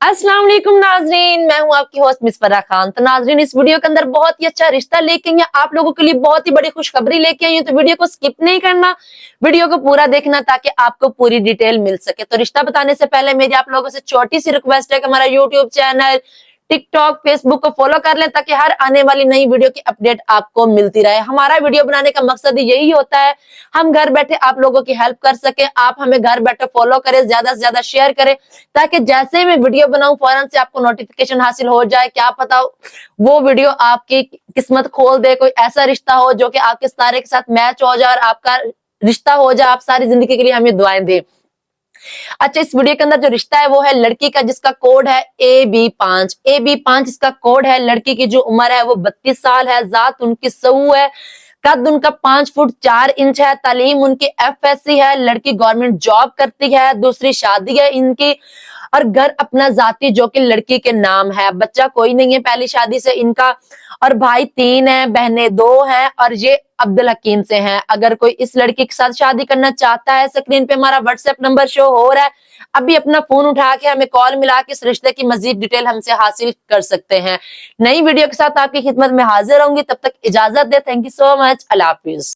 अस्सलाम वालेकुम नाजरीन, मैं हूं आपकी होस्ट मिस फराह खान। तो नाजरीन, इस वीडियो के अंदर बहुत ही अच्छा रिश्ता लेके आई हैं, आप लोगों के लिए बहुत ही बड़ी खुशखबरी लेके आई हूं। तो वीडियो को स्किप नहीं करना, वीडियो को पूरा देखना ताकि आपको पूरी डिटेल मिल सके। तो रिश्ता बताने से पहले मेरी आप लोगों से छोटी सी रिक्वेस्ट है कि हमारा यूट्यूब चैनल, टिकटॉक, फेसबुक को फॉलो कर लें ताकि हर आने वाली नई वीडियो की अपडेट आपको मिलती रहे। हमारा वीडियो बनाने का मकसद यही होता है, हम घर बैठे आप लोगों की हेल्प कर सके। आप हमें घर बैठे फॉलो करें, ज्यादा से ज्यादा शेयर करें ताकि जैसे ही मैं वीडियो बनाऊं फौरन से आपको नोटिफिकेशन हासिल हो जाए। क्या पता वो वीडियो आपकी किस्मत खोल दे, कोई ऐसा रिश्ता हो जो कि आपके सारे के साथ मैच हो जाए और आपका रिश्ता हो जाए, आप सारी जिंदगी के लिए हमें दुआएं दें। अच्छा, इस वीडियो के अंदर जो रिश्ता है वो है लड़की का, जिसका कोड है AB5 इसका कोड है। लड़की की जो उम्र है वो 32 साल है। जात उनकी सऊ है। कद उनका 5 फुट 4 इंच है। तालीम उनकी FSC है। लड़की गवर्नमेंट जॉब करती है। दूसरी शादी है इनकी, और घर अपना जाती जो कि लड़की के नाम है। बच्चा कोई नहीं है पहली शादी से इनका, और भाई 3 है, बहनें 2 हैं, और ये अब्दुल हकीम से हैं। अगर कोई इस लड़की के साथ शादी करना चाहता है, स्क्रीन पे हमारा व्हाट्सएप नंबर शो हो रहा है, अभी अपना फोन उठा के हमें कॉल मिला के इस रिश्ते की मजीद डिटेल हमसे हासिल कर सकते हैं। नई वीडियो के साथ आपकी खिदमत में हाजिर होंगी, तब तक इजाजत दे। Thank you so much. अल्लाह हाफिज।